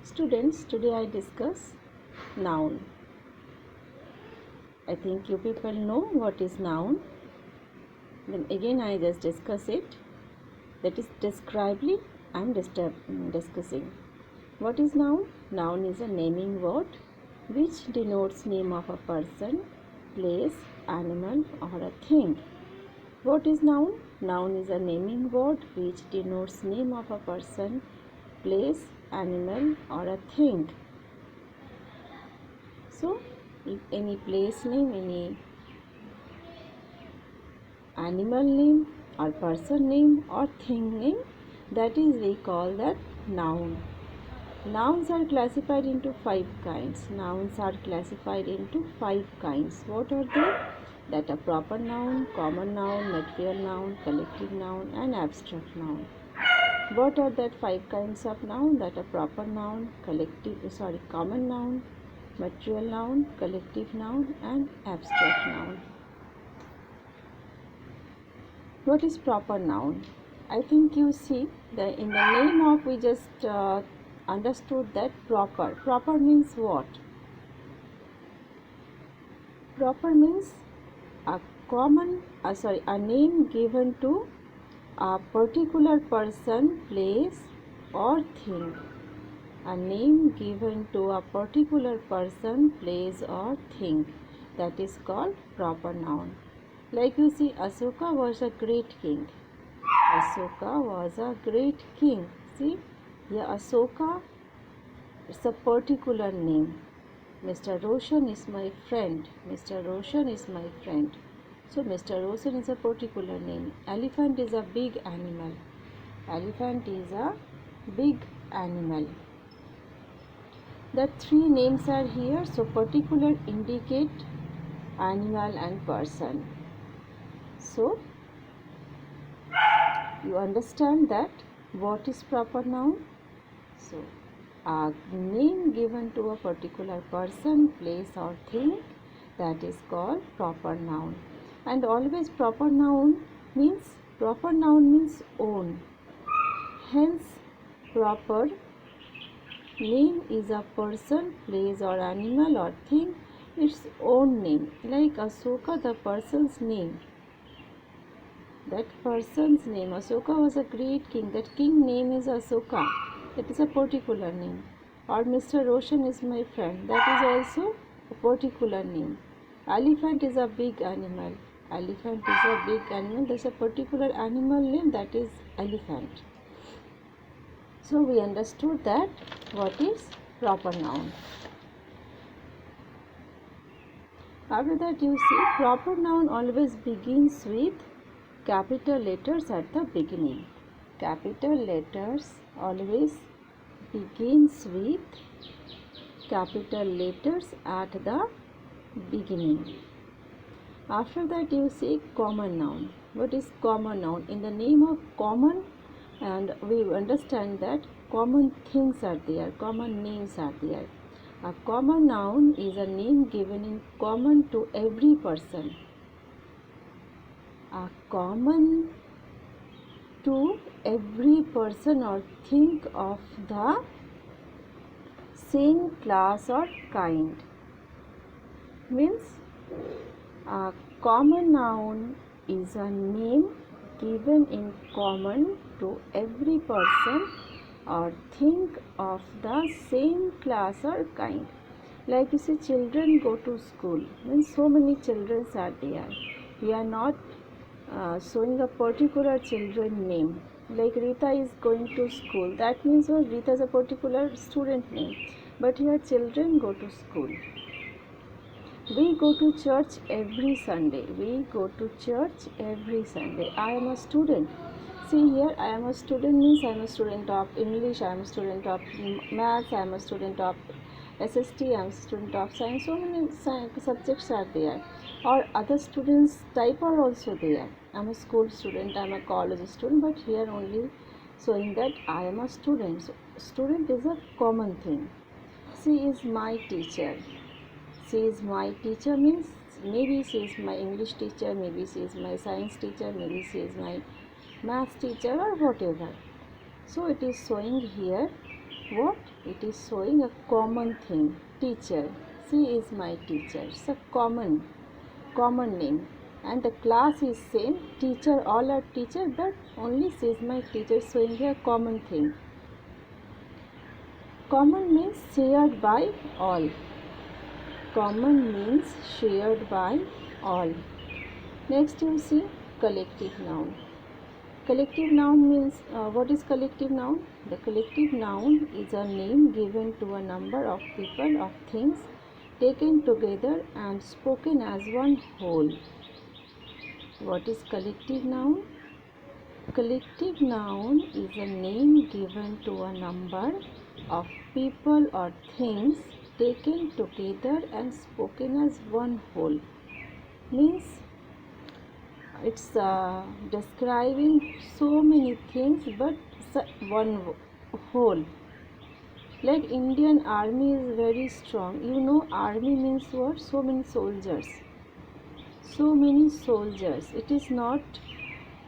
Students, today I discuss noun. I think you people know what is noun. Then again I just discuss it. That is describably I am discussing. What is noun? Noun is a naming word which denotes name of a person, place, animal or a thing. What is noun? Noun is a naming word which denotes name of a person, place, animal or a thing. So, if any place name, any animal name or person name or thing name, that is we call that noun. Nouns are classified into 5 kinds. Nouns are classified into 5 kinds. What are they? That are proper noun, common noun, material noun, collective noun and abstract noun. What are that 5 kinds of noun? That are proper noun, common noun, material noun, collective noun and abstract noun. What is proper noun? I think you see that in the name of we just understood that proper. Proper means what? Proper means a name given to a particular person, place or thing. A name given to a particular person, place or thing. That is called proper noun. Like you see, Ashoka was a great king. Ashoka was a great king. See, here Ashoka is a particular name. Mr. Roshan is my friend. Mr. Roshan is my friend. So, Mr. Roshan is a particular name. Elephant is a big animal. Elephant is a big animal. The 3 names are here. So, particular indicate animal and person. So, you understand that what is proper noun? So, a name given to a particular person, place or thing, that is called proper noun. And always proper noun means own. Hence, proper name is a person, place or animal or thing, its own name. Like Ashoka, the person's name. That person's name. Ashoka was a great king. That king name is Ashoka. That is a particular name. Or Mr. Roshan is my friend. That is also a particular name. Elephant is a big animal. Elephant is a big animal. There is a particular animal name, that is elephant. So we understood that what is proper noun. After that you see proper noun always begins with capital letters at the beginning. Capital letters always begins with capital letters at the beginning. After that you see common noun. What is common noun? In the name of common, and we understand that common things are there, common names are there. A common noun is a name given in common to every person. A common to every person or thing of the same class or kind. Means a common noun is a name given in common to every person or thing of the same class or kind. Like you see, children go to school. Means so many children are there. We are not showing a particular children name. Like Rita is going to school. That means Rita is a particular student name. But here children go to school. We go to church every Sunday. We go to church every Sunday. I am a student. See here, I am a student means I am a student of English, I am a student of maths, I am a student of SST, I am a student of science. So many subjects are there. Or other students type are also there. I am a school student, I am a college student, but here only showing that I am a student. So, student is a common thing. She is my teacher. She is my teacher means maybe she is my English teacher, maybe she is my science teacher, maybe she is my math teacher or whatever. So it is showing here what? It is showing a common thing. Teacher. She is my teacher. It's a common name. And the class is same. Teacher, all are teacher, but only she is my teacher, showing a common thing. Common means shared by all. Common means shared by all. Next you see collective noun. Collective noun means what is collective noun? The collective noun is a name given to a number of people or things taken together and spoken as one whole. What is collective noun? Collective noun is a name given to a number of people or things taken together and spoken as one whole. Means it's describing so many things but one whole. Like Indian army is very strong. You know army means what? So many soldiers. So many soldiers. It is not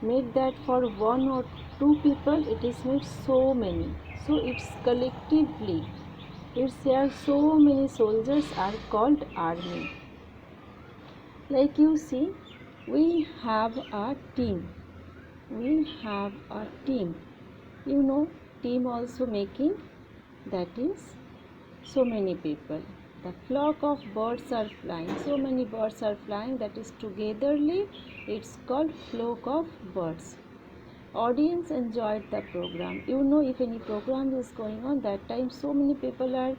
made that for one or two people. It is made so many. So it's collectively. It's there so many soldiers are called army. Like you see, we have a team. We have a team. You know, team also making, that is so many people. The flock of birds are flying. So many birds are flying, that is togetherly it's called flock of birds. Audience enjoyed the program. You know, if any program is going on, that time so many people are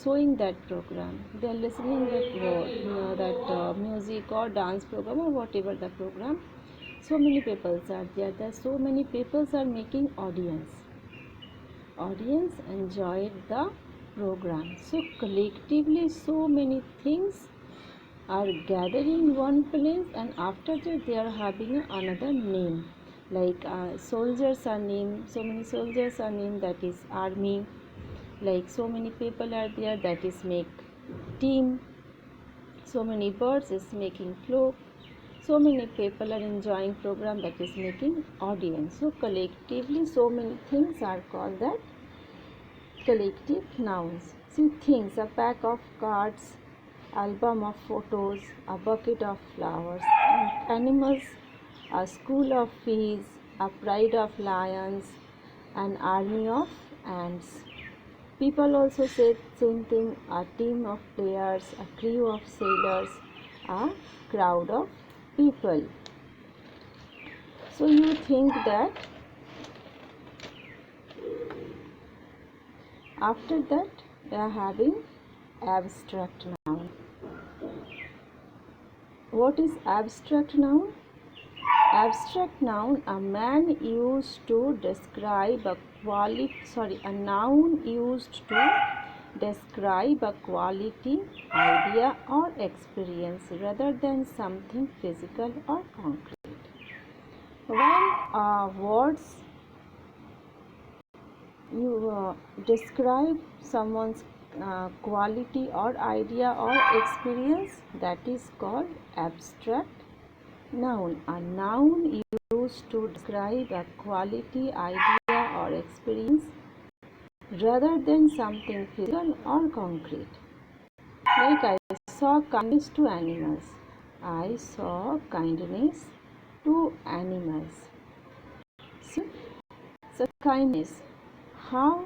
showing that program. They are listening that music or dance program or whatever the program. So many people are there. So many people are making audience. Audience enjoyed the program. So collectively so many things are gathered in one place, and after that they are having another name. Like soldiers are named, so many soldiers are named, that is army. Like so many people are there, that is make team. So many birds is making flock. So many people are enjoying program, that is making audience. So collectively so many things are called that collective nouns. See things, a pack of cards, album of photos, a bucket of flowers. Animals, a school of bees, a pride of lions, an army of ants. People also say same thing, a team of players, a crew of sailors, a crowd of people. So you think that after that we are having abstract noun. What is abstract noun? Abstract noun, a man used to describe a noun used to describe a quality, idea or experience rather than something physical or concrete. When words you describe someone's quality or idea or experience, that is called abstract noun. A noun used to describe a quality, idea or experience rather than something physical or concrete. Like I saw kindness to animals. I saw kindness to animals. So kindness. How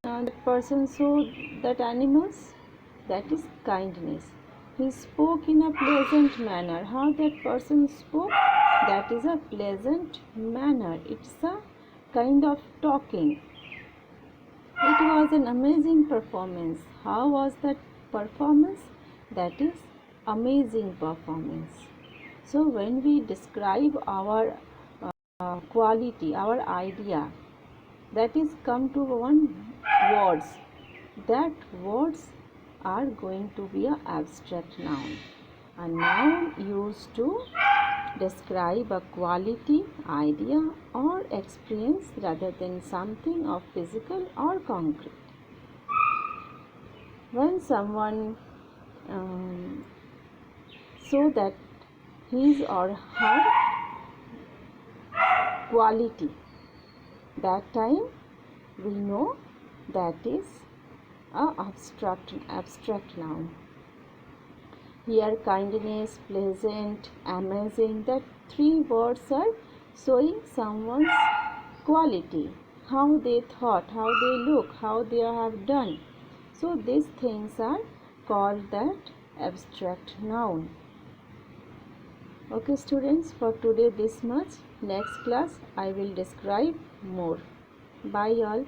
that person saw that animals? That is kindness. He spoke in a pleasant manner. How that person spoke? That is a pleasant manner. It's a kind of talking. It was an amazing performance. How was that performance? That is amazing performance. So when we describe our quality, our idea, that is come to one words. That words are going to be an abstract noun. A noun used to describe a quality, idea or experience rather than something of physical or concrete. When someone so that his or her quality, that time we know that is a abstract noun. Here kindness, pleasant, amazing, the three words are showing someone's quality, how they thought, how they look, how they have done. So these things are called that abstract noun. Okay students, for today this much. Next class I will describe more. Bye all.